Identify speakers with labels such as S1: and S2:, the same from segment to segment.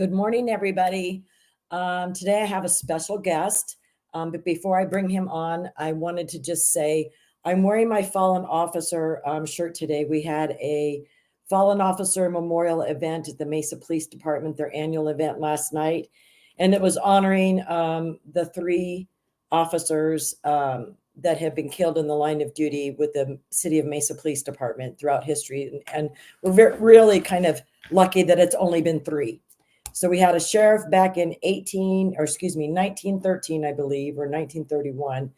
S1: Good morning, everybody. Today I have a special guest, but before I bring him on, I wanted to just say I'm wearing my fallen officer shirt today. We had a fallen officer memorial event at the Mesa Police Department, their annual event last night, and it was honoring the three officers that have been killed in the line of duty with the City of Mesa Police Department throughout history. And we're really kind of lucky that it's only been three. So we had a sheriff back in 1913, I believe, or 1931.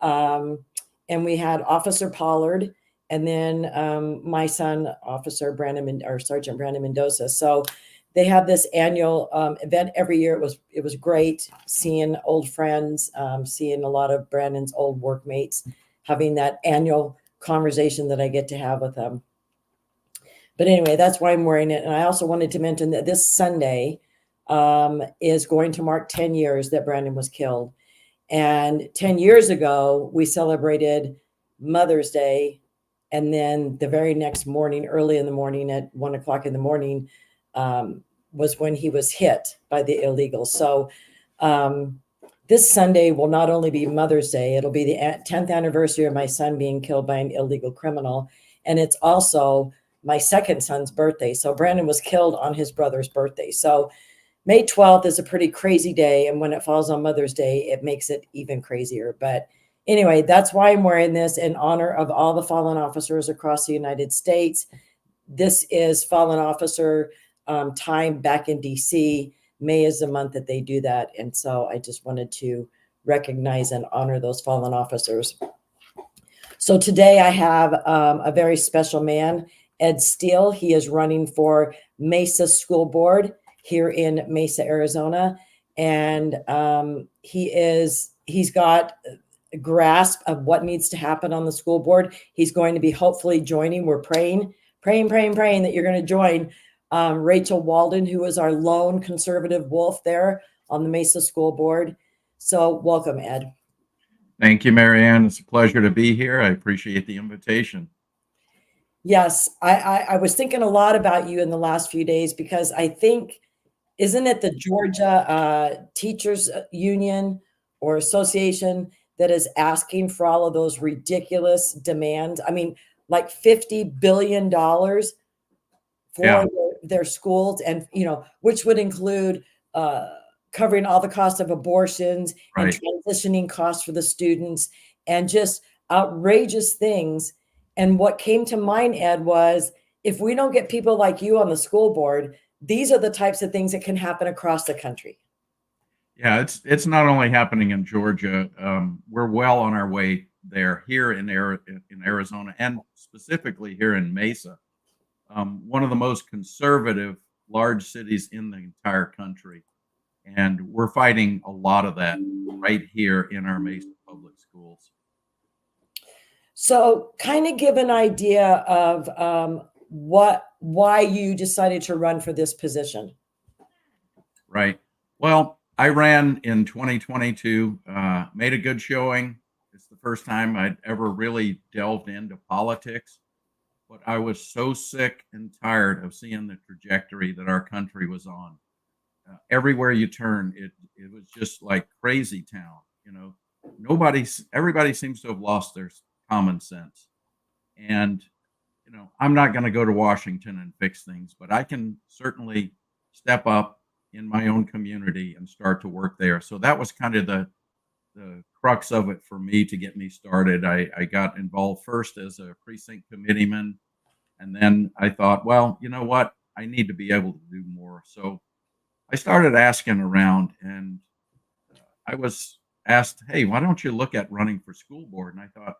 S1: And we had Officer Pollard, and then my son, Sergeant Brandon Mendoza. So they have this annual event every year. It was great seeing old friends, seeing a lot of Brandon's old workmates, having that annual conversation that I get to have with them. But anyway, that's why I'm wearing it. And I also wanted to mention that this Sunday is going to mark 10 years that Brandon was killed. And 10 years ago, we celebrated Mother's Day. And then the very next morning, early in the morning at 1 o'clock in the morning, was when he was hit by the illegals. So this Sunday will not only be Mother's Day, it'll be the 10th anniversary of my son being killed by an illegal criminal. And it's also my second son's birthday. So Brandon was killed on his brother's birthday. So May 12th is a pretty crazy day. And when it falls on Mother's Day, it makes it even crazier. But anyway, that's why I'm wearing this in honor of all the fallen officers across the United States. This is fallen officer time back in DC. May is the month that they do that. And so I just wanted to recognize and honor those fallen officers. So today I have a very special man, Ed Steele. He is running for Mesa School Board here in Mesa, Arizona. And he's got a grasp of what needs to happen on the school board. He's going to be hopefully joining. We're praying that you're going to join Rachel Walden, who is our lone conservative wolf there on the Mesa School Board. So welcome, Ed.
S2: Thank you, Marianne. It's a pleasure to be here. I appreciate the invitation.
S1: Yes, I was thinking a lot about you in the last few days because I think, isn't it the Georgia Teachers Union or Association that is asking for all of those ridiculous demands? I mean, like $50 billion for their schools, and which would include covering all the cost of abortions and transitioning costs for the students and just outrageous things. And what came to mind, Ed, was if we don't get people like you on the school board, these are the types of things that can happen across the country.
S2: Yeah, it's not only happening in Georgia. We're well on our way there here in Arizona, and specifically here in Mesa, one of the most conservative large cities in the entire country. And we're fighting a lot of that right here in our Mesa Public Schools.
S1: So kind of give an idea of why you decided to run for this position.
S2: Right. Well, I ran in 2022, made a good showing. It's the first time I'd ever really delved into politics, but I was so sick and tired of seeing the trajectory that our country was on. Everywhere you turn, it was just like crazy town. Everybody seems to have lost their common sense. And I'm not going to go to Washington and fix things, but I can certainly step up in my own community and start to work there. So that was kind of the crux of it for me to get me started. I got involved first as a precinct committeeman, and then I thought, well, you know what? I need to be able to do more. So I started asking around, and I was asked, hey, why don't you look at running for school board? And I thought,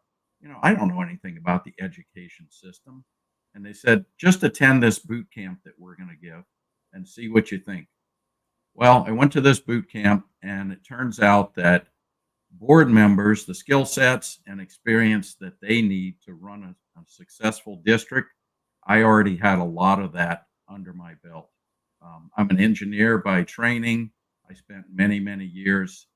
S2: I don't know anything about the education system. And they said, just attend this boot camp that we're going to give and see what you think. Well, I went to this boot camp, and it turns out that board members, the skill sets and experience that they need to run a successful district, I already had a lot of that under my belt. I'm an engineer by training. I spent many, many years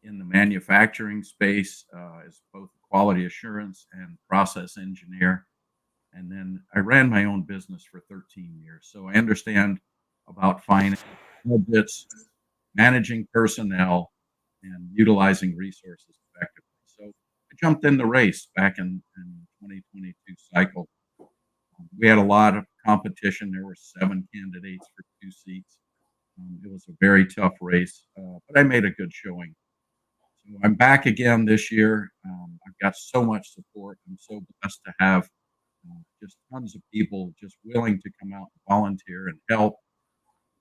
S2: in the manufacturing space as both quality assurance and process engineer. And then I ran my own business for 13 years. So I understand about finance, budgets, managing personnel, and utilizing resources effectively. So I jumped in the race back in 2022 cycle. We had a lot of competition. There were 7 candidates for 2 seats. It was a very tough race, but I made a good showing. So I'm back again this year. I've got so much support. I'm so blessed to have just tons of people just willing to come out and volunteer and help.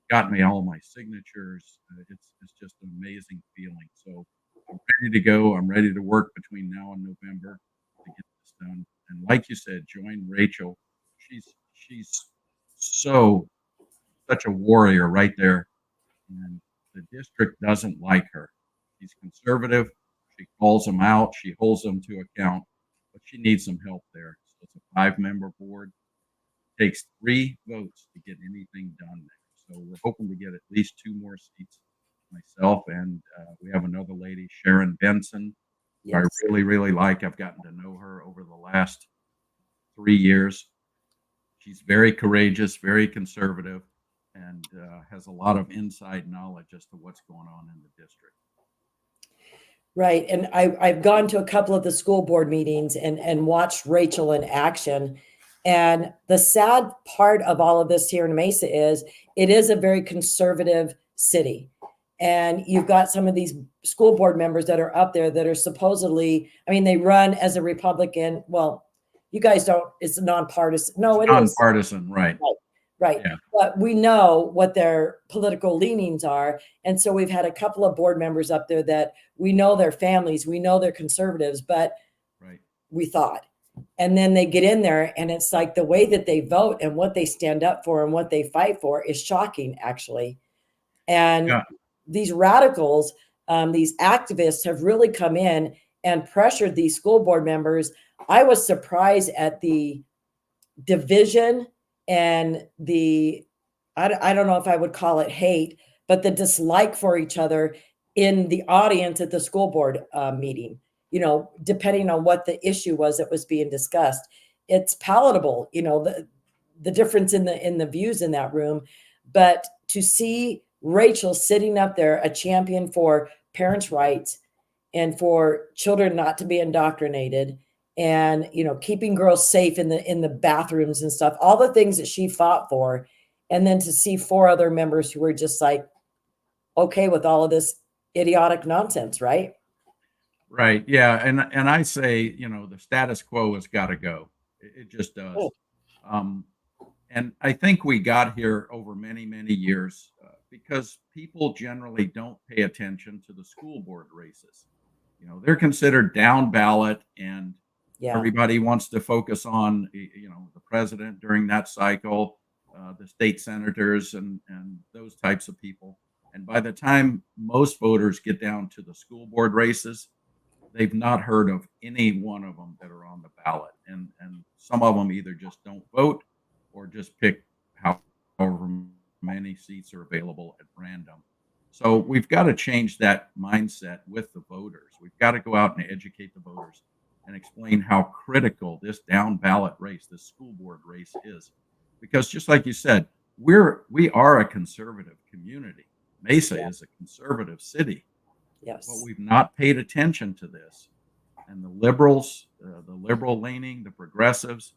S2: Got me all my signatures. It's just an amazing feeling. So I'm ready to go. I'm ready to work between now and November to get this done. And like you said, join Rachel. She's so such a warrior right there, and the district doesn't like her. She's conservative. She calls them out. She holds them to account, but she needs some help there. So it's a 5-member board. It takes 3 votes to get anything done there. So we're hoping to get at least 2 more seats. Myself and we have another lady, Sharon Benson, who I really, really like. I've gotten to know her over the last 3 years. She's very courageous, very conservative, and has a lot of inside knowledge as to what's going on in the district.
S1: Right. And I've gone to a couple of the school board meetings and watched Rachel in action. And the sad part of all of this here in Mesa is it is a very conservative city. And you've got some of these school board members that are up there that are supposedly, I mean, they run as a Republican. Well, you guys don't, it's nonpartisan. No, it is
S2: nonpartisan, right.
S1: Right.
S2: Yeah.
S1: But we know what their political leanings are. And so we've had a couple of board members up there that we know their families, we know they're conservatives, but we thought. And then they get in there and it's like the way that they vote and what they stand up for and what they fight for is shocking, actually. And these radicals, these activists have really come in and pressured these school board members. I was surprised at the division and I don't know if I would call it hate, but the dislike for each other in the audience at the school board meeting, you know, depending on what the issue was that was being discussed. It's palatable, you know, the difference in the views in that room. But to see Rachel sitting up there, a champion for parents' rights and for children not to be indoctrinated, and, you know, keeping girls safe in the bathrooms and stuff, all the things that she fought for. And then to see 4 other members who were just like, okay with all of this idiotic nonsense, right?
S2: Right. Yeah. And I say, you know, the status quo has got to go. It just does. And I think we got here over many, many years because people generally don't pay attention to the school board races. You know, they're considered down ballot, and everybody wants to focus on, you know, the president during that cycle, the state senators and those types of people. And by the time most voters get down to the school board races, they've not heard of any one of them that are on the ballot. And some of them either just don't vote or just pick however many seats are available at random. So we've got to change that mindset with the voters. We've got to go out and educate the voters and explain how critical this down ballot race, this school board race is. Because just like you said, we are a conservative community. Mesa is a conservative city.
S1: Yes.
S2: But we've not paid attention to this. And the liberals, the liberal leaning, the progressives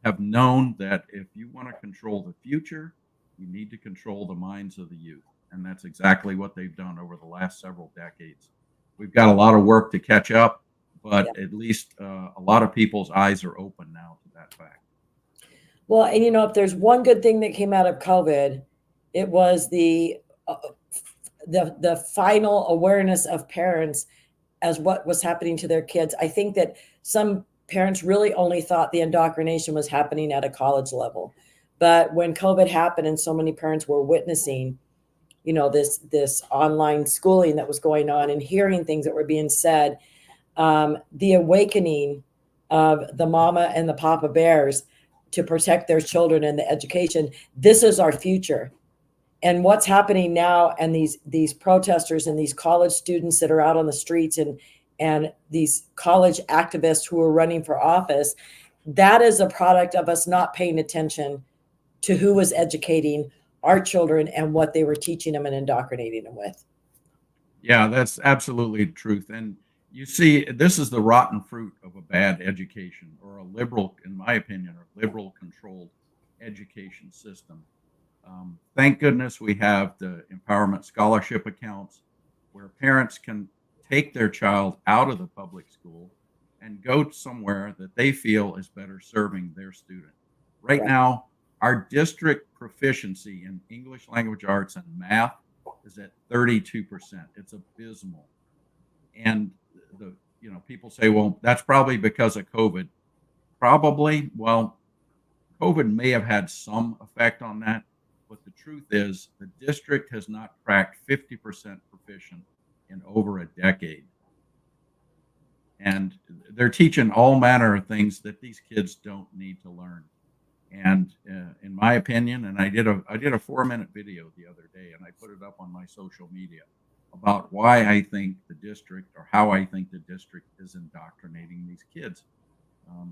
S2: have known that if you want to control the future, you need to control the minds of the youth. And that's exactly what they've done over the last several decades. We've got a lot of work to catch up, but at least a lot of people's eyes are open now to that fact.
S1: Well, and you know, if there's one good thing that came out of COVID, it was the final awareness of parents as what was happening to their kids. I think that some parents really only thought the indoctrination was happening at a college level. But when COVID happened and so many parents were witnessing, you know, this online schooling that was going on and hearing things that were being said, the awakening of the mama and the papa bears to protect their children and the education. This is our future. And what's happening now, and these protesters and these college students that are out on the streets and these college activists who are running for office, that is a product of us not paying attention to who was educating our children and what they were teaching them and indoctrinating them with.
S2: Yeah, that's absolutely the truth. And you see, this is the rotten fruit of a bad education, or a liberal, in my opinion, a liberal controlled education system. Thank goodness we have the empowerment scholarship accounts where parents can take their child out of the public school and go somewhere that they feel is better serving their student. Right
S1: Right.
S2: now, our district proficiency in English language arts and math is at 32%. It's abysmal. And people say, well, that's probably because of COVID. Probably. Well, COVID may have had some effect on that, but the truth is the district has not cracked 50% proficient in over a decade. And they're teaching all manner of things that these kids don't need to learn. And in my opinion, and I did a 4-minute video the other day, and I put it up on my social media about why I think the district, or how I think the district, is indoctrinating these kids,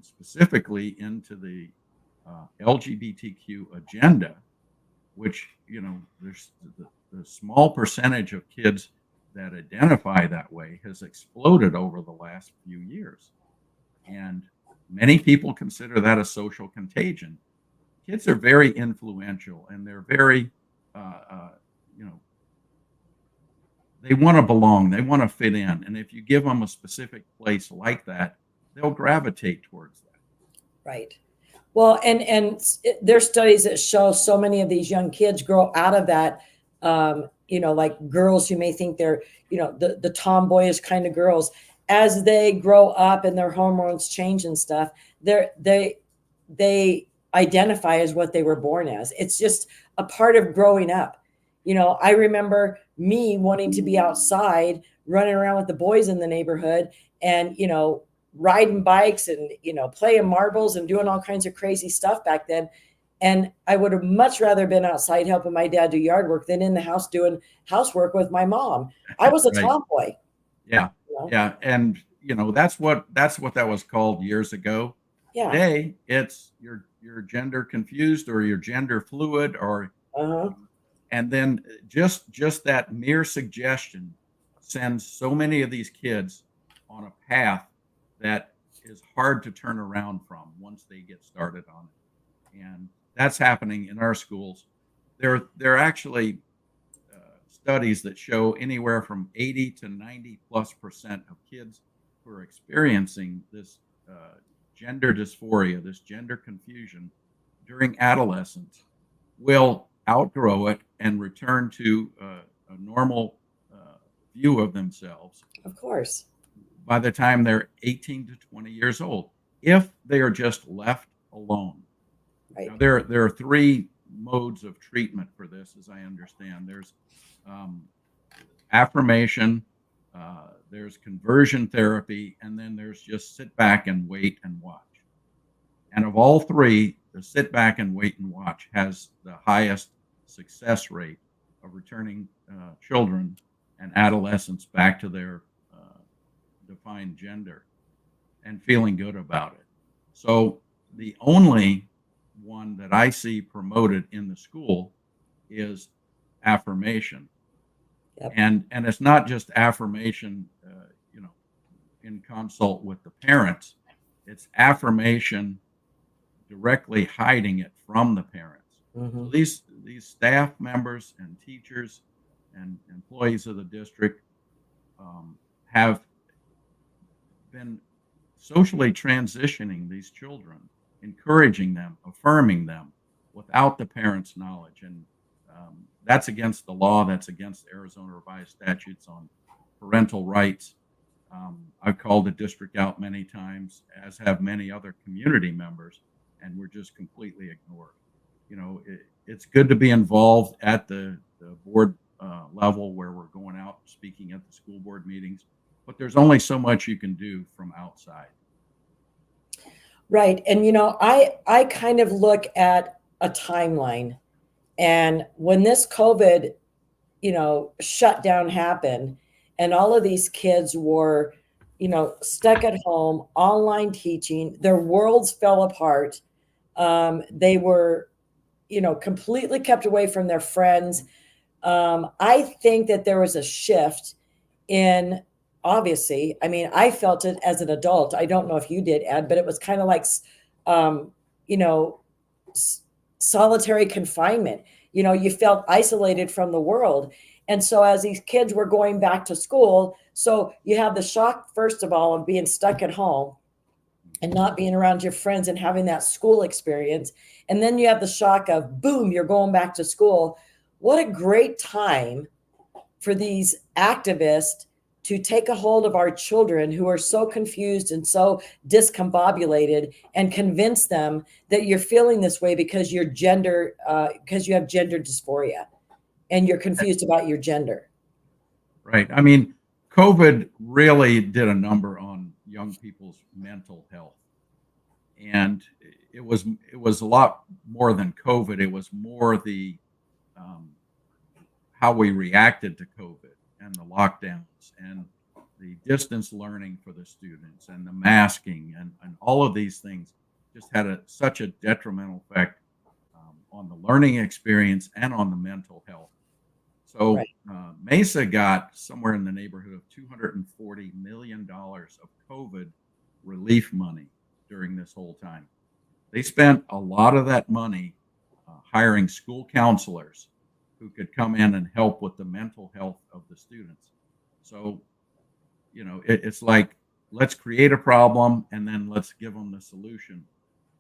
S2: specifically into the LGBTQ agenda, which, there's the small percentage of kids that identify that way has exploded over the last few years. And many people consider that a social contagion. Kids are very influential, and they're very, they want to belong, they want to fit in. And if you give them a specific place like that, they'll gravitate towards that.
S1: Right. Well, and there's studies that show so many of these young kids grow out of that. Like girls who may think they're, the tomboyish kind of girls, as they grow up and their hormones change and stuff, they identify as what they were born as. It's just a part of growing up. I remember me wanting to be outside, running around with the boys in the neighborhood, and, riding bikes and, playing marbles and doing all kinds of crazy stuff back then. And I would have much rather been outside helping my dad do yard work than in the house doing housework with my mom. I was a
S2: Right.
S1: tomboy.
S2: Yeah. Yeah. And, that's what that was called years ago.
S1: Yeah.
S2: Today, it's you're gender confused, or you're gender fluid, or and then just that mere suggestion sends so many of these kids on a path that is hard to turn around from once they get started on it. And that's happening in our schools. There are actually studies that show anywhere from 80 to 90+% of kids who are experiencing this gender dysphoria, this gender confusion during adolescence, will outgrow it and return to a normal view of themselves.
S1: Of course.
S2: By the time they're 18 to 20 years old, if they are just left alone.
S1: Right.
S2: Now, there are 3 modes of treatment for this, as I understand. There's affirmation, there's conversion therapy, and then there's just sit back and wait and watch. And of all 3, the sit back and wait and watch has the highest success rate of returning children and adolescents back to their defined gender and feeling good about it. So the only one that I see promoted in the school is affirmation.
S1: Yep.
S2: And it's not just affirmation, in consult with the parents. It's affirmation directly hiding it from the parents. So these staff members and teachers and employees of the district have been socially transitioning these children, encouraging them, affirming them without the parents' knowledge. And that's against the law. That's against Arizona revised statutes on parental rights. I've called the district out many times, as have many other community members, and we're just completely ignored. It's good to be involved at the board level, where we're going out speaking at the school board meetings, but there's only so much you can do from outside.
S1: Right. And, I kind of look at a timeline, and when this COVID, shutdown happened, and all of these kids were, stuck at home, online teaching, their worlds fell apart. They were, completely kept away from their friends. I think that there was a shift in, obviously, I mean, I felt it as an adult. I don't know if you did, Ed, but it was kind of like, um, you know, solitary confinement. You felt isolated from the world. And so as these kids were going back to school, so you have the shock, first of all, of being stuck at home and not being around your friends and having that school experience. And then you have the shock of, boom, you're going back to school. What a great time for these activists to take a hold of our children who are so confused and so discombobulated and convince them that you're feeling this way because you're because you have gender dysphoria and you're confused about your gender.
S2: Right. I mean, COVID really did a number on young people's mental health. And it was a lot more than COVID. It was more the um, how we reacted to COVID and the lockdowns and the distance learning for the students and the masking and all of these things just had such a detrimental effect on the learning experience and on the mental health. So
S1: Right.
S2: Mesa got somewhere in the neighborhood of $240 million of COVID relief money during this whole time. They spent a lot of that money hiring school counselors who could come in and help with the mental health of the students. So, it's like, let's create a problem and then let's give them the solution.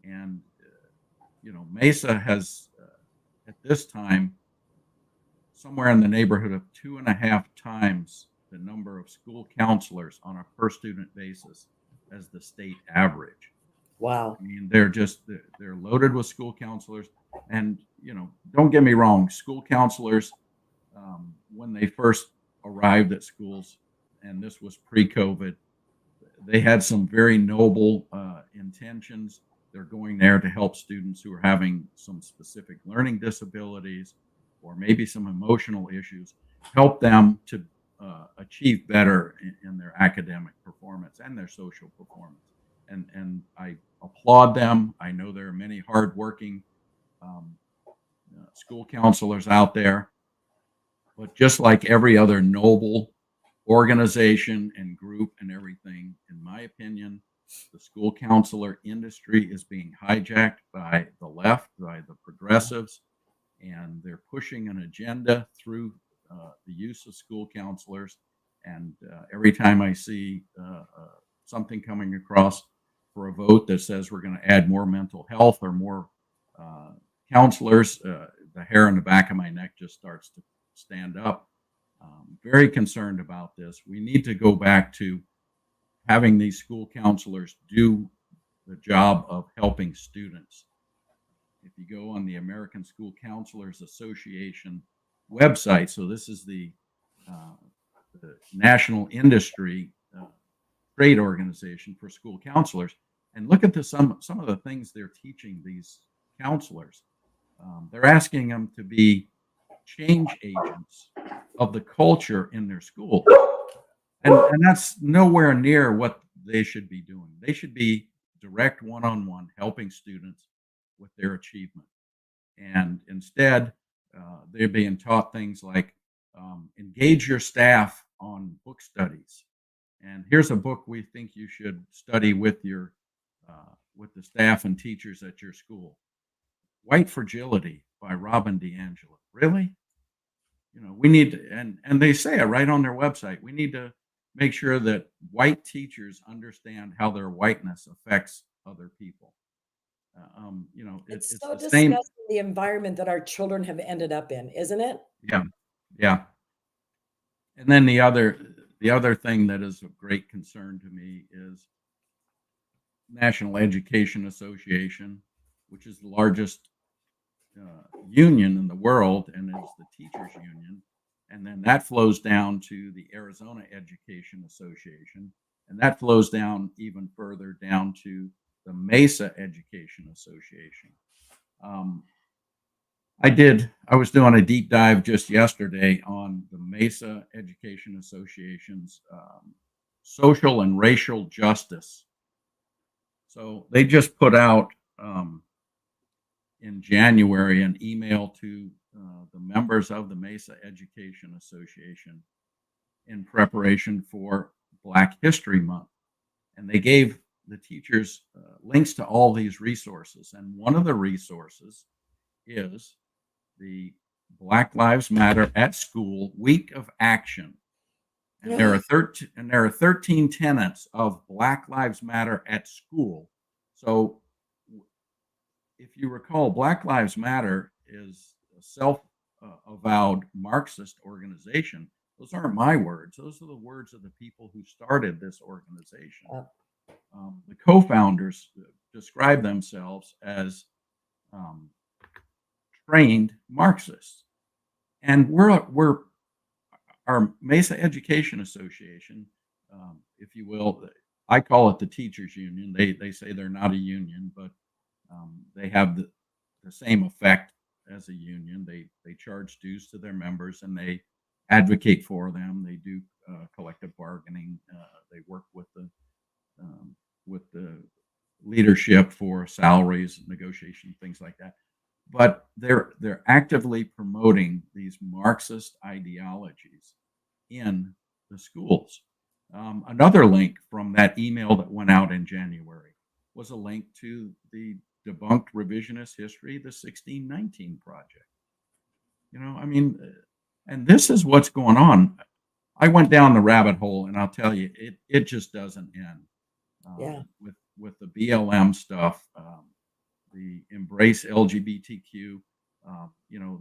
S2: And, Mesa has, at this time, somewhere in the neighborhood of 2.5 times the number of school counselors on a per student basis as the state average.
S1: Wow.
S2: I mean, they're loaded with school counselors. And, don't get me wrong, school counselors, when they first arrived at schools, and this was pre-COVID, they had some very noble intentions. They're going there to help students who are having some specific learning disabilities or maybe some emotional issues, help them to achieve better in their academic performance and their social performance. And I applaud them. I know there are many hardworking school counselors out there, but just like every other noble organization and group and everything, in my opinion, the school counselor industry is being hijacked by the left, by the progressives, and they're pushing an agenda through the use of school counselors. And every time I see something coming across for a vote that says we're going to add more mental health or more counselors, the hair on the back of my neck just starts to stand up. Very concerned about this. We need to go back to having these school counselors do the job of helping students. If you go on the American School Counselors Association website, so this is the national industry trade organization for school counselors, and look at some of the things they're teaching these counselors. They're asking them to be change agents of the culture in their school. And that's nowhere near what they should be doing. They should be direct one-on-one helping students with their achievement. And instead, they're being taught things like engage your staff on book studies. And here's a book we think you should study with with the staff and teachers at your school. White Fragility by Robin DiAngelo. Really? We need to, and they say it right on their website. We need to make sure that white teachers understand how their whiteness affects other people.
S1: It's
S2: It's
S1: so
S2: the same.
S1: disgusting, the environment that our children have ended up in, isn't it?
S2: Yeah, yeah. And then the other thing that is of great concern to me is National Education Association, which is the largest union in the world and is the teachers union. And then that flows down to the Arizona Education Association. And that flows down even further down to the Mesa Education Association. I was doing a deep dive just yesterday on the Mesa Education Association's social and racial justice. So they just put out in January an email to the members of the Mesa Education Association in preparation for Black History Month. And they gave the teachers links to all these resources. And one of the resources is the Black Lives Matter at School Week of Action. And there are 13 tenets of Black Lives Matter at School. So if you recall, Black Lives Matter is a self-avowed Marxist organization. Those aren't my words. Those are the words of the people who started this organization. The co-founders describe themselves as trained Marxists. And our Mesa Education Association, if you will, I call it the teachers union. They say they're not a union, but they have the same effect as a union. They charge dues to their members and they advocate for them. They do collective bargaining. They work with the leadership for salaries, negotiation, things like that. But they're actively promoting these Marxist ideologies in the schools. Another link from that email that went out in January was a link to the debunked revisionist history, the 1619 Project. And this is what's going on. I went down the rabbit hole, and I'll tell you, it just doesn't end. With the BLM stuff, the embrace LGBTQ.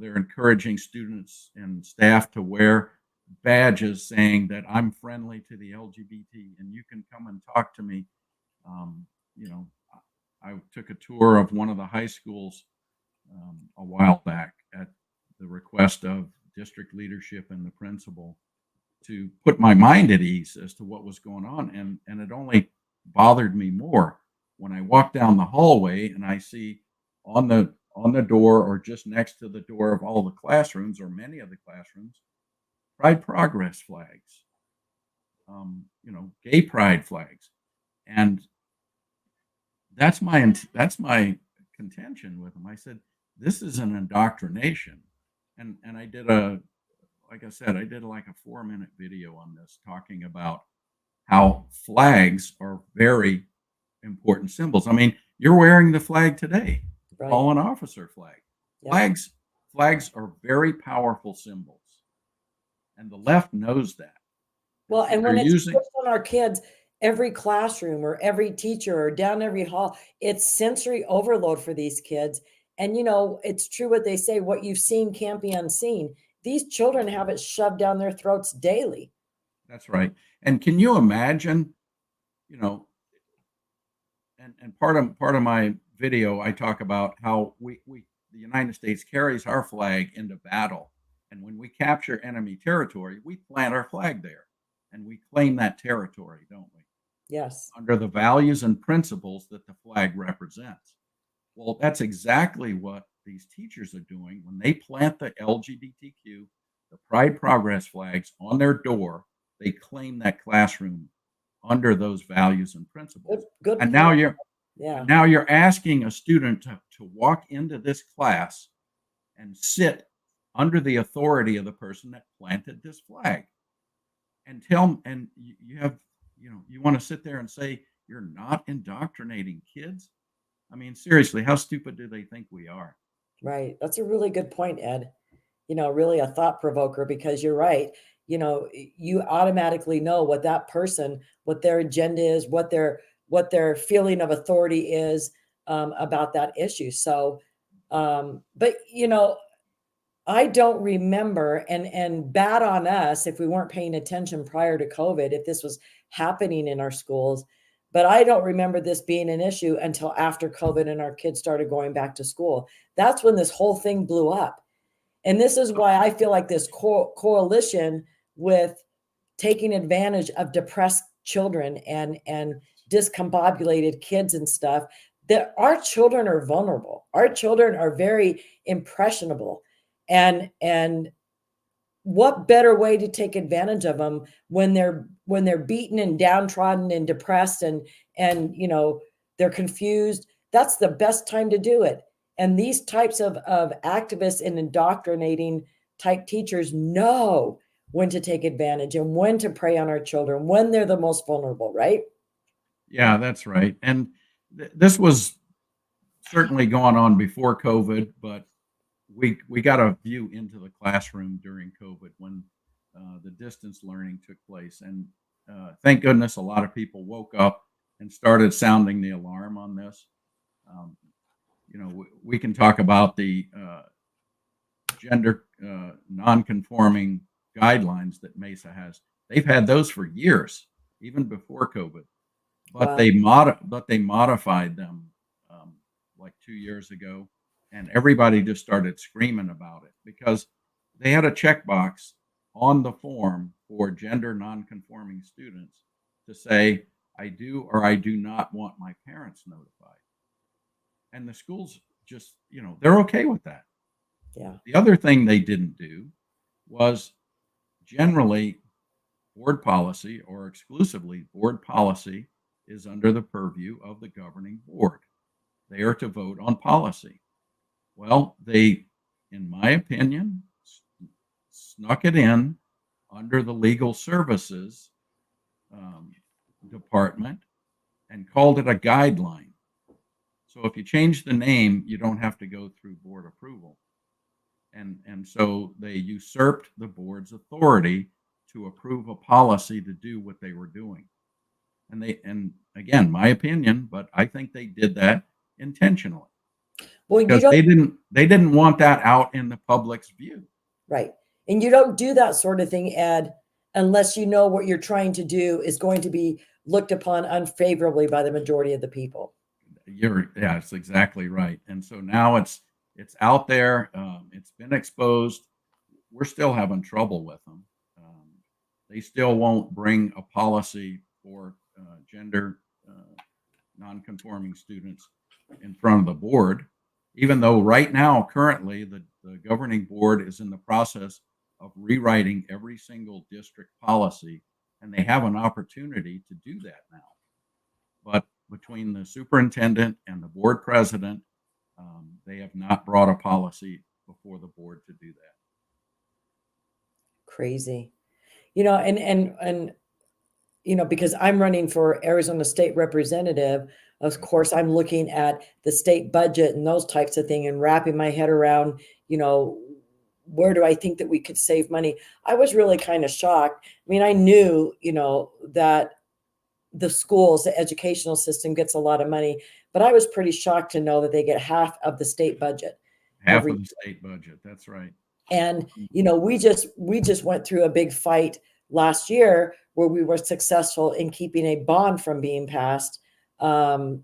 S2: They're encouraging students and staff to wear badges saying that I'm friendly to the LGBT and you can come and talk to me. I took a tour of one of the high schools a while back at the request of district leadership and the principal to put my mind at ease as to what was going on. And it only bothered me more when I walk down the hallway and I see on the door or just next to the door of all the classrooms or many of the classrooms, Pride Progress flags, gay pride flags. And that's my contention with them. I said, this is an indoctrination. And I did like I said, I did like a 4-minute video on this talking about how flags are very important symbols. I mean, you're wearing the flag today, right? Fallen officer flag. Yeah. Flags are very powerful symbols. And the left knows that.
S1: Well, and when it's pushed on our kids, every classroom or every teacher or down every hall, it's sensory overload for these kids. And, it's true what they say, what you've seen can't be unseen. These children have it shoved down their throats daily. That's right. And can you imagine, and part of my video, I talk about how the United States carries our flag into battle. And when we capture enemy territory, we plant our flag there and we claim that territory, don't we? Yes. Under the values and principles that the flag represents. Well, that's exactly what these teachers are doing when they plant the LGBTQ, the Pride Progress flags on their door. They claim that classroom under those values and principles. Good and now you're asking a student to walk into this class and sit under the authority of the person that planted this flag, and you want to sit there and say you're not indoctrinating kids. I mean, seriously, how stupid do they think we are? Right. That's a really good point, Ed. Really a thought provoker, because you're right. You automatically know what that person, what their agenda is, what their feeling of authority is about that issue. So, but I don't remember, and bad on us if we weren't paying attention prior to COVID, if this was happening in our schools. But I don't remember this being an issue until after COVID and our kids started going back to school. That's when this whole thing blew up. And this is why I feel like this coalition with taking advantage of depressed children and discombobulated kids and stuff, that our children are vulnerable. Our children are very impressionable. And what better way to take advantage of them when they're beaten and downtrodden and depressed and they're confused? That's the best time to do it. And these types of activists and indoctrinating type teachers know when to take advantage and when to prey on our children when they're the most vulnerable, right?
S2: Yeah, that's right. And this was certainly going on before COVID, but we got a view into the classroom during COVID when the distance learning took place, and thank goodness a lot of people woke up and started sounding the alarm on this. Um, we can talk about the gender non-conforming guidelines that Mesa has. They've had those for years, even before COVID, but
S1: Wow.
S2: they modified them like 2 years ago, and everybody just started screaming about it because they had a checkbox on the form for gender non-conforming students to say, I do or I do not want my parents notified. And the schools just, they're okay with that.
S1: Yeah.
S2: The other thing they didn't do was generally board policy, or exclusively board policy, is under the purview of the governing board. They are to vote on policy. Well, they, in my opinion, snuck it in under the legal services department and called it a guideline. So if you change the name, you don't have to go through board approval. And so they usurped the board's authority to approve a policy to do what they were doing. And again, my opinion, but I think they did that intentionally
S1: Well, you
S2: because
S1: don't,
S2: they didn't want that out in the public's view.
S1: right. And you don't do that sort of thing, Ed, unless you know what you're trying to do is going to be looked upon unfavorably by the majority of the people.
S2: Yeah, it's exactly right. And so now it's out there. It's been exposed. We're still having trouble with them. They still won't bring a policy for gender non-conforming students in front of the board, even though right now, currently, the governing board is in the process of rewriting every single district policy, and they have an opportunity to do that now. But between the superintendent and the board president, they have not brought a policy before the board to do that.
S1: Crazy. And because I'm running for Arizona State Representative, of course, I'm looking at the state budget and those types of things and wrapping my head around, where do I think that we could save money? I was really kind of shocked. I mean, I knew, that the schools, the educational system gets a lot of money, but I was pretty shocked to know that they get half of the state budget.
S2: Half of the state budget. That's right.
S1: And, we just went through a big fight last year where we were successful in keeping a bond from being passed, to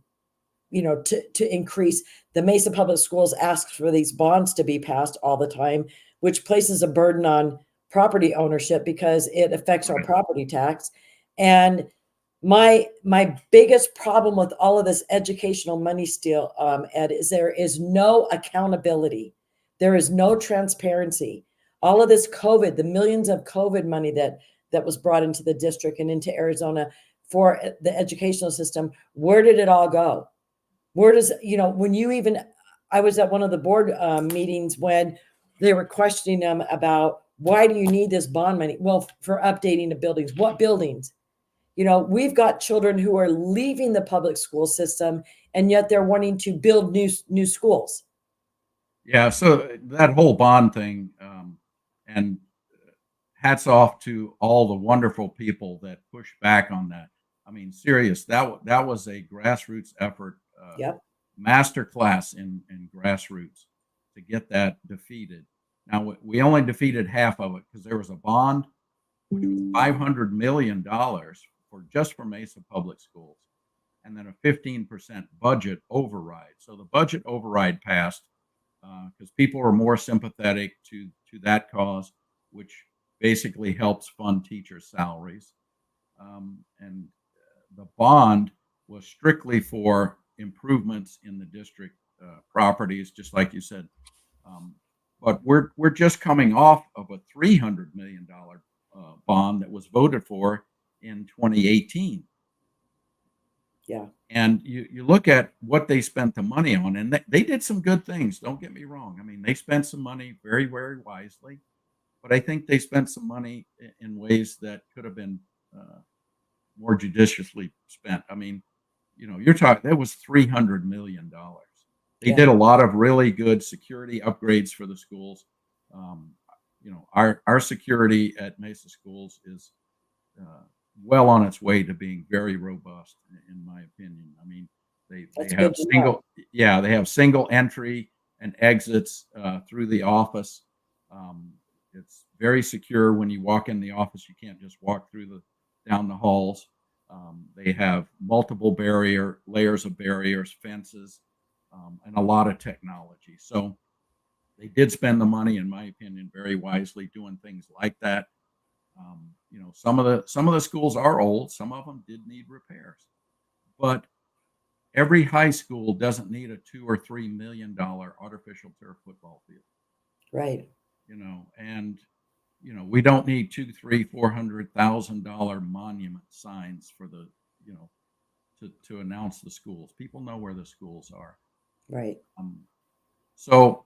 S1: increase. The Mesa Public Schools asks for these bonds to be passed all the time, which places a burden on property ownership because it affects our property tax. And my biggest problem with all of this educational money steal, Ed, is there is no accountability. There is no transparency. All of this COVID, the millions of COVID money that was brought into the district and into Arizona for the educational system, where did it all go? Where does, I was at one of the board meetings when they were questioning them about why do you need this bond money? Well, for updating the buildings. What buildings? We've got children who are leaving the public school system, and yet they're wanting to build new schools.
S2: Yeah, so that whole bond thing, and hats off to all the wonderful people that push back on that. I mean, serious, that was a grassroots effort,
S1: Yep.
S2: masterclass in grassroots to get that defeated. Now, we only defeated half of it because there was a bond, which was $500 million for Mesa Public Schools, and then a 15% budget override. So the budget override passed because people are more sympathetic to that cause, which basically helps fund teachers' salaries. And the bond was strictly for improvements in the district properties, just like you said. But we're just coming off of a $300 million bond that was voted for in 2018.
S1: Yeah.
S2: And you look at what they spent the money on, and they did some good things. Don't get me wrong. I mean, they spent some money very, very wisely, but I think they spent some money in ways that could have been more judiciously spent. I mean, you're talking, that was $300 million. They
S1: Yeah.
S2: did a lot of really good security upgrades for the schools. Um, our security at Mesa Schools is uh, well on its way to being very robust, in my opinion. I mean, they
S1: That's good
S2: have
S1: to know.
S2: they have single entry and exits through the office. Um, it's very secure. When you walk in the office, you can't just walk through the down the halls. They have multiple layers of barriers, fences, and a lot of technology. So they did spend the money, in my opinion, very wisely doing things like that. Some of the schools are old. Some of them did need repairs, but every high school doesn't need a $2 or $3 million artificial turf football field.
S1: Right.
S2: And we don't need two, three, $400,000 monument signs for the to announce the schools. People know where the schools are.
S1: Right.
S2: So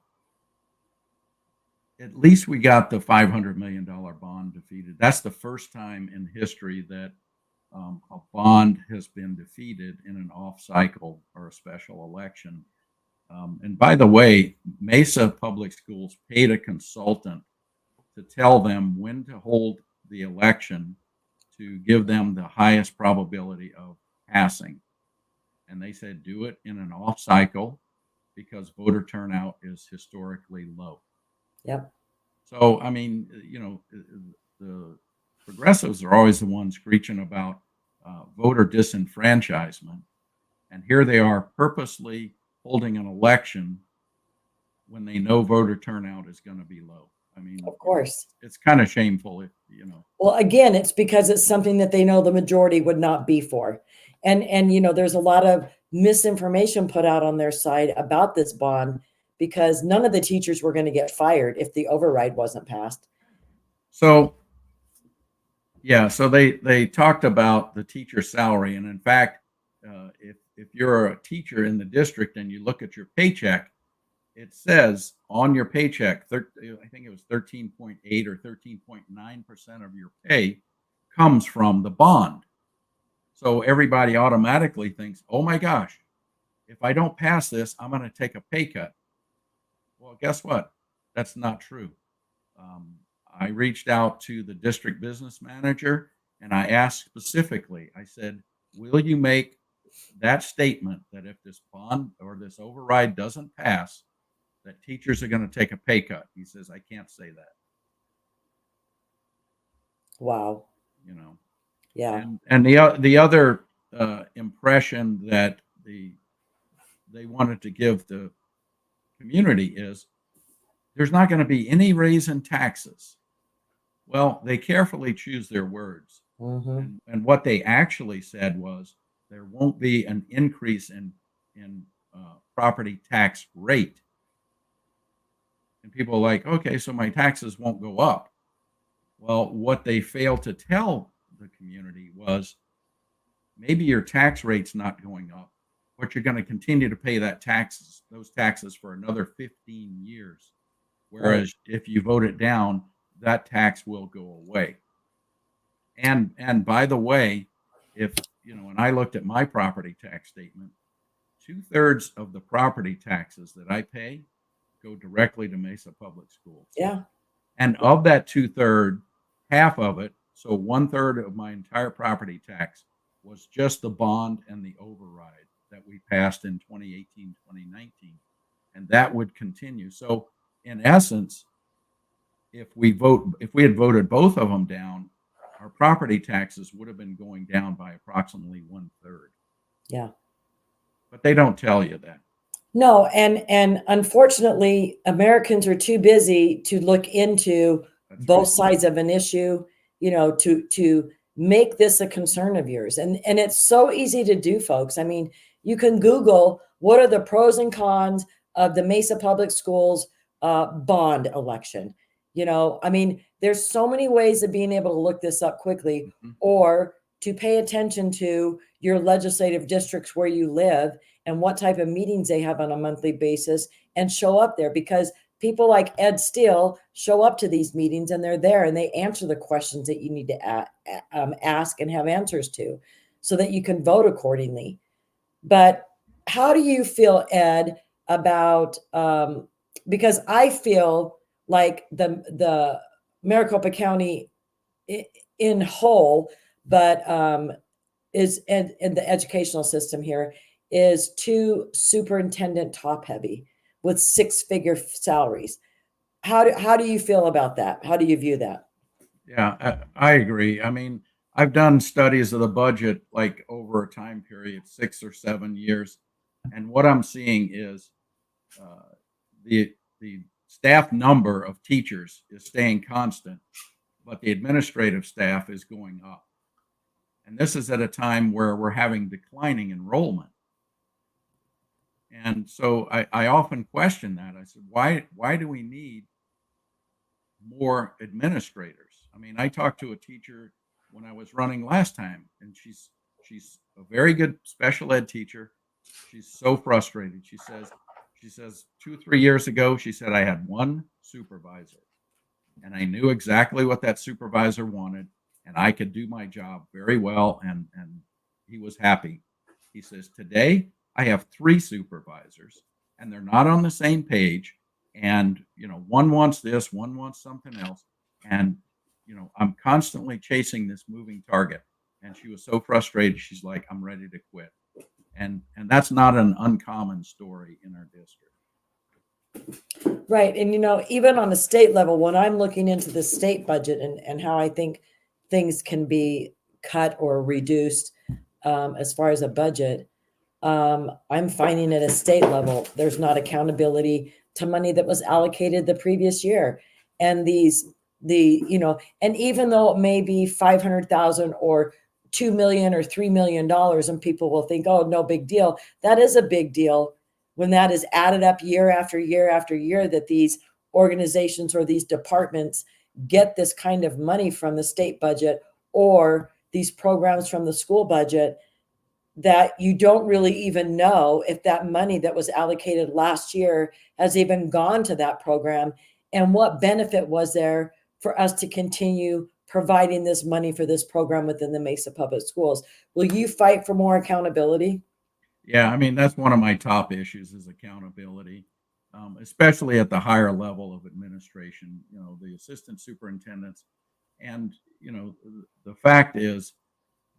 S2: at least we got the $500 million bond defeated. That's the first time in history that a bond has been defeated in an off cycle or a special election. And by the way, Mesa Public Schools paid a consultant to tell them when to hold the election to give them the highest probability of passing. And they said, do it in an off cycle because voter turnout is historically low.
S1: Yep.
S2: So, I mean, the progressives are always the ones screeching about voter disenfranchisement. And here they are purposely holding an election when they know voter turnout is going to be low. I mean,
S1: Of course.
S2: it's kind of shameful if.
S1: Well, again, it's because it's something that they know the majority would not be for. And there's a lot of misinformation put out on their side about this bond because none of the teachers were going to get fired if the override wasn't passed.
S2: So, yeah, so they talked about the teacher salary, and in fact, if you're a teacher in the district and you look at your paycheck, it says on your paycheck, I think it was 13.8 or 13.9% of your pay comes from the bond. So everybody automatically thinks, oh my gosh, if I don't pass this, I'm going to take a pay cut. Well, guess what? That's not true. I reached out to the district business manager and I asked specifically, I said, will you make that statement that if this bond or this override doesn't pass, that teachers are going to take a pay cut? He says, I can't say that.
S1: Wow. Yeah.
S2: And the other impression that they wanted to give the community is there's not going to be any raise in taxes. Well, they carefully choose their words.
S1: Mm-hmm.
S2: And what they actually said was there won't be an increase in property tax rate. And people are like, okay, so my taxes won't go up. Well, what they failed to tell the community was maybe your tax rate's not going up, but you're going to continue to pay those taxes for another 15 years. Whereas if you vote it down, that tax will go away. And by the way, if when I looked at my property tax statement, 2/3 of the property taxes that I pay go directly to Mesa Public Schools.
S1: Yeah.
S2: And of that 2/3, half of it, so 1/3 of my entire property tax was just the bond and the override that we passed in 2018, 2019. And that would continue. So in essence, if we had voted both of them down, our property taxes would have been going down by approximately 1/3.
S1: Yeah.
S2: But they don't tell you that.
S1: No, and unfortunately, Americans are too busy to look into both sides of an issue, to make this a concern of yours. And it's so easy to do, folks. I mean, you can Google what are the pros and cons of the Mesa Public Schools bond election. I mean, there's so many ways of being able to look this up quickly,
S2: Mm-hmm.
S1: or to pay attention to your legislative districts where you live and what type of meetings they have on a monthly basis and show up there, because people like Ed Steele show up to these meetings and they're there and they answer the questions that you need to ask and have answers to so that you can vote accordingly. But how do you feel, Ed, about because I feel like the Maricopa County in whole, but is and the educational system here is too superintendent top heavy with 6-figure salaries. How do you feel about that? How do you view that?
S2: Yeah, I agree. I mean, I've done studies of the budget like over a time period, 6 or 7 years, and what I'm seeing is the staff number of teachers is staying constant, but the administrative staff is going up. And this is at a time where we're having declining enrollment. And so I often question that. I said, why do we need more administrators? I mean, I talked to a teacher when I was running last time, and she's a very good special ed teacher. She's so frustrated. She says 2 or 3 years ago, she said, I had one supervisor and I knew exactly what that supervisor wanted and I could do my job very well. And he was happy. He says, today I have 3 supervisors and they're not on the same page. And, one wants this, one wants something else. And, I'm constantly chasing this moving target. And she was so frustrated. She's like, I'm ready to quit. And that's not an uncommon story in our district.
S1: Right. And, even on the state level, when I'm looking into the state budget and how I think things can be cut or reduced as far as a budget, I'm finding at a state level, there's not accountability to money that was allocated the previous year. And and even though it may be 500,000 or 2 million or $3 million, and people will think, oh, no big deal. That is a big deal when that is added up year after year after year, that these organizations or these departments get this kind of money from the state budget or these programs from the school budget, that you don't really even know if that money that was allocated last year has even gone to that program, and what benefit was there for us to continue providing this money for this program within the Mesa Public Schools. Will you fight for more accountability?
S2: Yeah, I mean, that's one of my top issues is accountability, especially at the higher level of administration, the assistant superintendents. And, the fact is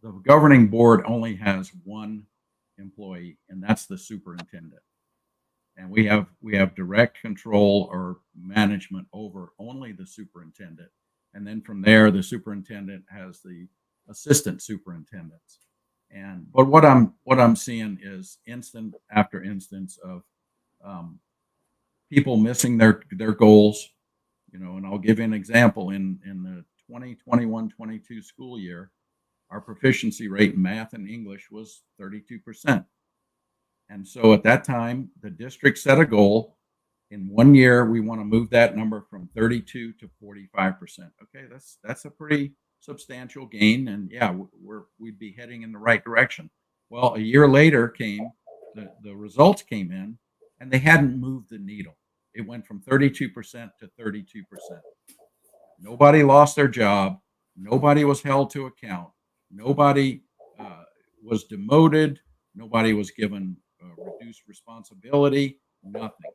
S2: the governing board only has one employee, and that's the superintendent. And we have direct control or management over only the superintendent. And then from there, the superintendent has the assistant superintendents. But what I'm seeing is instance after instance of people missing their goals, and I'll give you an example. In the 2021-22 school year, our proficiency rate in math and English was 32%. And so at that time, the district set a goal. In 1 year, we want to move that number from 32 to 45%. Okay, that's a pretty substantial gain, and yeah, we'd be heading in the right direction. Well, a year later came the results came in, and they hadn't moved the needle. It went from 32% to 32%. Nobody lost their job. Nobody was held to account. Nobody was demoted. Nobody was given reduced responsibility. Nothing.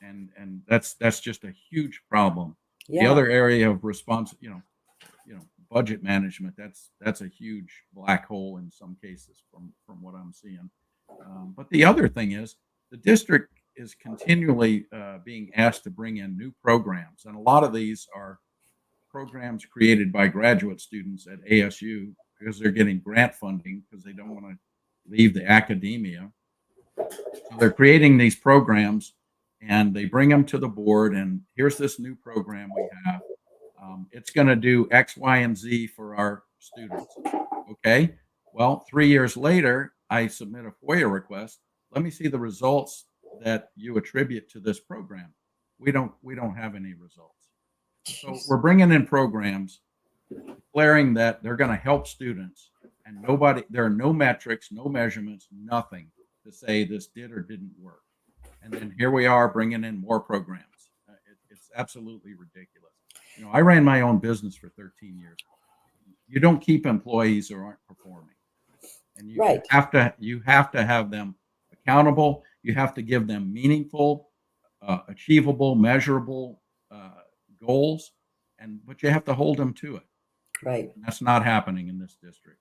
S2: And that's just a huge problem. Yeah. The other area of budget management, that's a huge black hole in some cases from what I'm seeing. But the other thing is the district is continually being asked to bring in new programs, and a lot of these are programs created by graduate students at ASU because they're getting grant funding because they don't want to leave the academia. So they're creating these programs and they bring them to the board, and here's this new program we have. It's going to do X, Y, and Z for our students. Okay. Well, 3 years later, I submit a FOIA request. Let me see the results that you attribute to this program. We don't have any results. So we're bringing in programs declaring that they're going to help students, and there are no metrics, no measurements, nothing to say this did or didn't work. And then here we are bringing in more programs. It's absolutely ridiculous. I ran my own business for 13 years. You don't keep employees who aren't performing, and you
S1: Right.
S2: have to have them accountable. You have to give them meaningful, achievable, measurable goals, but you have to hold them to it.
S1: Right.
S2: And that's not happening in this district.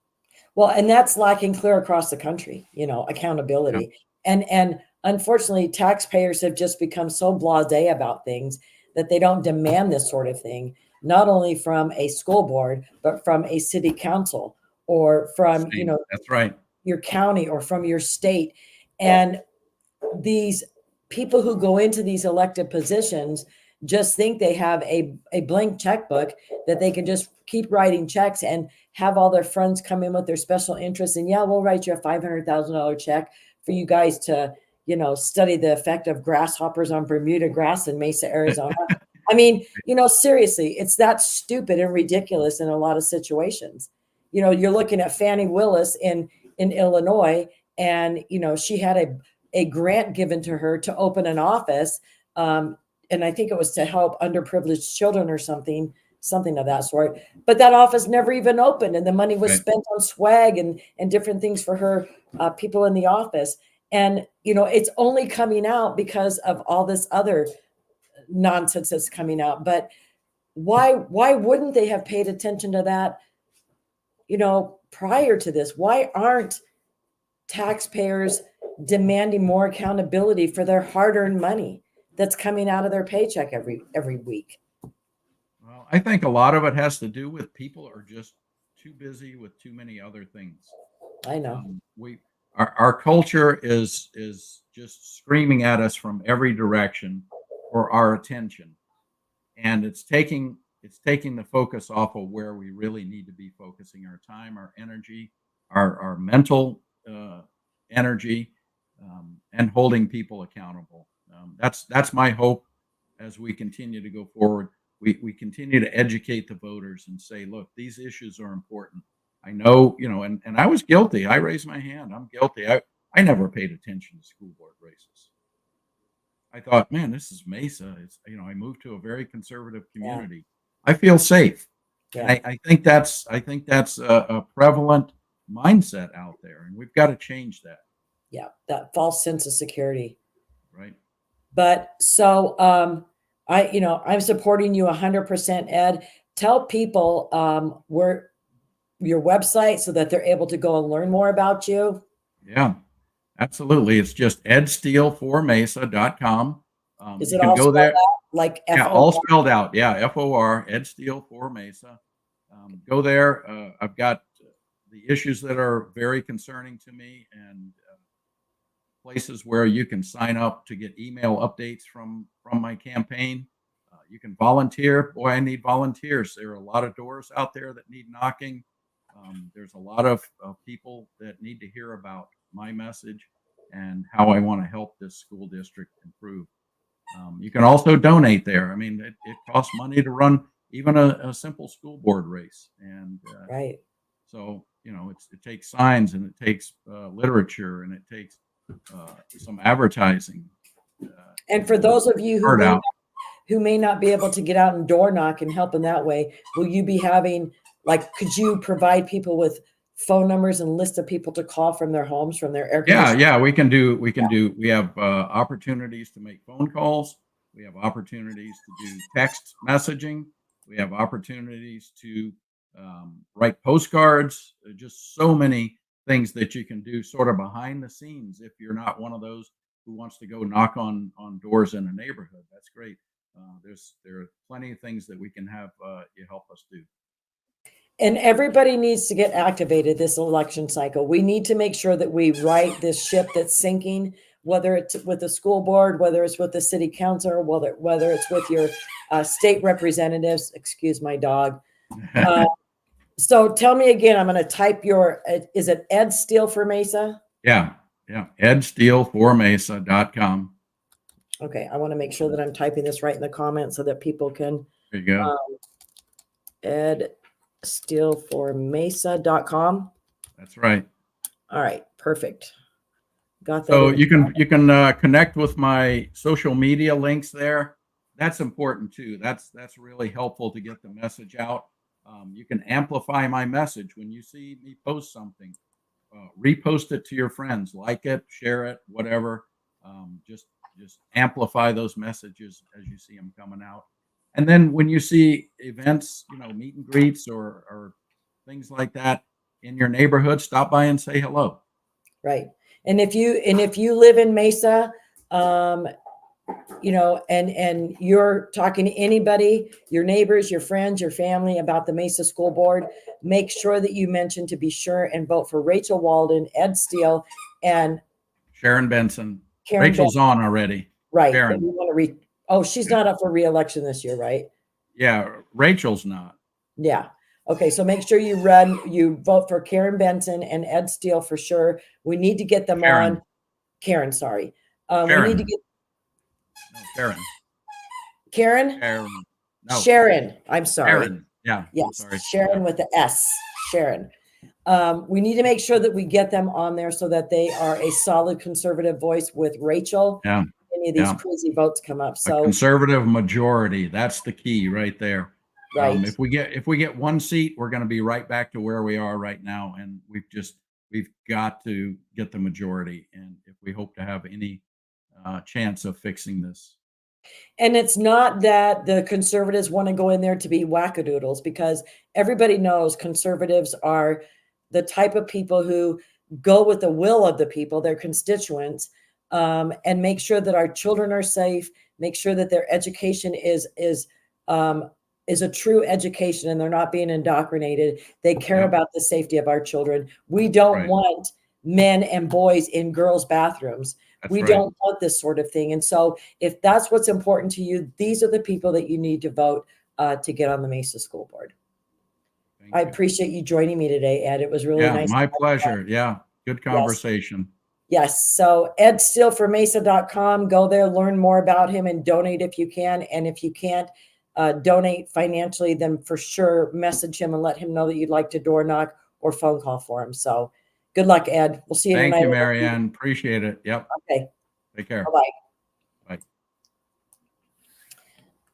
S1: Well, and that's lacking clear across the country, accountability.
S2: Yeah.
S1: And unfortunately, taxpayers have just become so blasé about things that they don't demand this sort of thing, not only from a school board, but from a city council or from,
S2: That's right.
S1: your county or from your state. And these people who go into these elected positions just think they have a blank checkbook that they can just keep writing checks and have all their friends come in with their special interests. And yeah, we'll write you a $500,000 check for you guys to, study the effect of grasshoppers on Bermuda grass in Mesa, Arizona. I mean, seriously, it's that stupid and ridiculous in a lot of situations. You're looking at Fannie Willis in Illinois, and, she had a grant given to her to open an office. And I think it was to help underprivileged children or something of that sort. But that office never even opened, and the money was spent on swag and different things for her people in the office. And it's only coming out because of all this other nonsense that's coming out. But why wouldn't they have paid attention to that? Prior to this, why aren't taxpayers demanding more accountability for their hard-earned money that's coming out of their paycheck every week?
S2: Well, I think a lot of it has to do with people are just too busy with too many other things.
S1: I know.
S2: Our culture is just screaming at us from every direction for our attention, and it's taking the focus off of where we really need to be focusing our time, our energy, our mental energy, and holding people accountable. That's my hope as we continue to go forward. We continue to educate the voters and say, look, these issues are important. I know, and I was guilty. I raised my hand. I'm guilty. I never paid attention to school board races. I thought, man, this is Mesa. I moved to a very conservative community. Yeah. I feel safe. Yeah. I think that's a prevalent mindset out there, and we've got to change that.
S1: Yeah, that false sense of security.
S2: Right.
S1: But so I'm supporting you 100%, Ed. Tell people where your website so that they're able to go and learn more about you.
S2: Yeah, absolutely. It's just edsteele4mesa.com.
S1: Is it all spelled out? Like F-O-R?
S2: Yeah, all spelled out. Yeah, F-O-R, edsteele4mesa. Go there. I've got the issues that are very concerning to me, and places where you can sign up to get email updates from my campaign. You can volunteer. Boy, I need volunteers. There are a lot of doors out there that need knocking. There's a lot of people that need to hear about my message and how I want to help this school district improve. You can also donate there. I mean, it costs money to run even a simple school board race. And
S1: right.
S2: So, it takes signs, and it takes literature, and it takes some advertising.
S1: And for those of you who may not be able to get out and door knock and help in that way, will you be having, could you provide people with phone numbers and list of people to call from their homes, from their air conditioning?
S2: Yeah, we can do. We have opportunities to make phone calls. We have opportunities to do text messaging. We have opportunities to write postcards. Just so many things that you can do sort of behind the scenes if you're not one of those who wants to go knock on doors in a neighborhood. That's great. There are plenty of things that we can have you help us do.
S1: And everybody needs to get activated this election cycle. We need to make sure that we right this ship that's sinking, whether it's with the school board, whether it's with the city council, whether it's with your state representatives. Excuse my dog. So tell me again, I'm going to type is it Ed Steele for Mesa?
S2: Yeah. edsteele4mesa.com.
S1: Okay. I want to make sure that I'm typing this right in the comments so that people can.
S2: There you go.
S1: Ed steeleformesa.com.
S2: That's right.
S1: All right, perfect. Got that.
S2: So you can connect with my social media links there. That's important too. That's really helpful to get the message out. You can amplify my message when you see me post something. Repost it to your friends, like it, share it, whatever. Just amplify those messages as you see them coming out. And then when you see events, meet and greets or things like that in your neighborhood, stop by and say hello.
S1: Right. And if you live in Mesa, and you're talking to anybody, your neighbors, your friends, your family about the Mesa School Board, make sure that you mention to be sure and vote for Rachel Walden, Ed Steele, and
S2: Sharon Benson.
S1: Karen
S2: Rachel's on already.
S1: Right.
S2: Sharon.
S1: We want to she's not up for re-election this year, right?
S2: Yeah, Rachel's not.
S1: Yeah. Okay, so make sure you vote for Karen Benson and Ed Steele for sure. We need to get them on. Karen, sorry.
S2: Sharon.
S1: We need to get
S2: Sharon.
S1: Karen?
S2: No.
S1: Sharon. I'm sorry.
S2: Sharon. Yeah.
S1: Yes.
S2: Sorry.
S1: Sharon with the S. Sharon. We need to make sure that we get them on there so that they are a solid conservative voice with Rachel.
S2: Yeah.
S1: Any of these crazy votes come up. So
S2: a conservative majority. That's the key right there.
S1: Right.
S2: If we get one seat, we're going to be right back to where we are right now, and we've got to get the majority, and if we hope to have any chance of fixing this.
S1: And it's not that the conservatives want to go in there to be wackadoodles, because everybody knows conservatives are the type of people who go with the will of the people, their constituents, and make sure that our children are safe, make sure that their education is a true education and they're not being indoctrinated. They care about the safety of our children. We don't want men and boys in girls' bathrooms. We don't want this sort of thing. And so if that's what's important to you, these are the people that you need to vote to get on the Mesa School Board. I appreciate you joining me today, Ed. It was really nice.
S2: My pleasure. Yeah. Good conversation.
S1: Yes. So Ed Steele for Mesa.com. Go there, learn more about him, and donate if you can. And if you can't donate financially, then for sure message him and let him know that you'd like to door knock or phone call for him. So good luck, Ed. We'll see you tonight.
S2: Thank you, Marianne. Appreciate it. Yep.
S1: Okay.
S2: Take care.
S1: Bye-bye.
S2: Bye.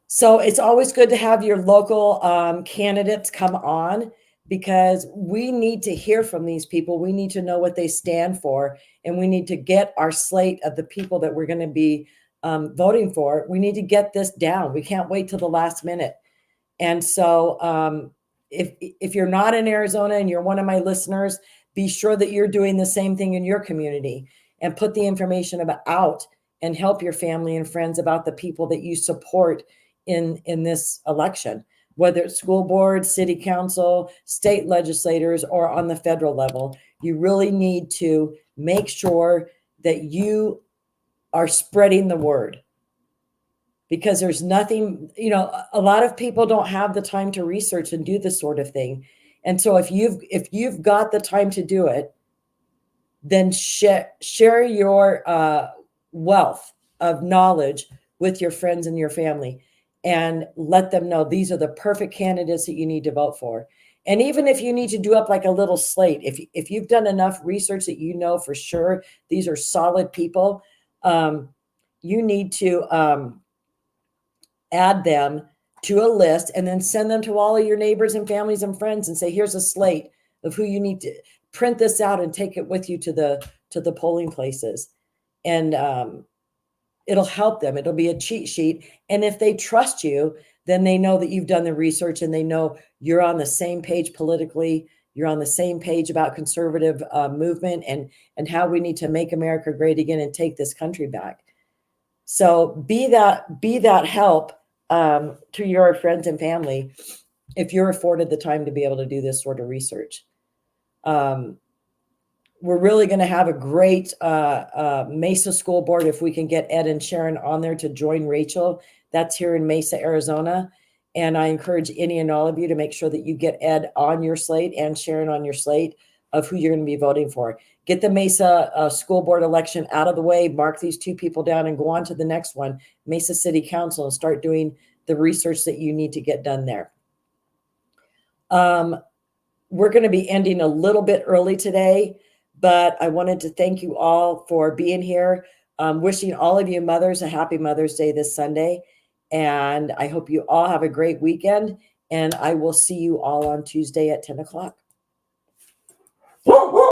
S1: So it's always good to have your local candidates come on, because we need to hear from these people. We need to know what they stand for, and we need to get our slate of the people that we're going to be voting for. We need to get this down. We can't wait till the last minute. And so if you're not in Arizona and you're one of my listeners, be sure that you're doing the same thing in your community and put the information out and help your family and friends about the people that you support in this election, whether it's school board, city council, state legislators, or on the federal level. You really need to make sure that you are spreading the word, because there's nothing, a lot of people don't have the time to research and do this sort of thing. And so if you've got the time to do it, then share your wealth of knowledge with your friends and your family, and let them know these are the perfect candidates that you need to vote for. And even if you need to do up like a little slate, if you've done enough research that you know for sure these are solid people, you need to add them to a list and then send them to all of your neighbors and families and friends and say, here's a slate of who you need to print this out and take it with you to the polling places. And it'll help them. It'll be a cheat sheet. And if they trust you, then they know that you've done the research and they know you're on the same page politically. You're on the same page about conservative movement and how we need to make America great again and take this country back. So be that help to your friends and family if you're afforded the time to be able to do this sort of research. We're really going to have a great Mesa School Board if we can get Ed and Sharon on there to join Rachel. That's here in Mesa, Arizona. And I encourage any and all of you to make sure that you get Ed on your slate and Sharon on your slate of who you're going to be voting for. Get the Mesa School Board election out of the way, mark these two people down, and go on to the next one, Mesa City Council, and start doing the research that you need to get done there. We're going to be ending a little bit early today, but I wanted to thank you all for being here. Wishing all of you mothers a happy Mother's Day this Sunday. And I hope you all have a great weekend. And I will see you all on Tuesday at 10 o'clock.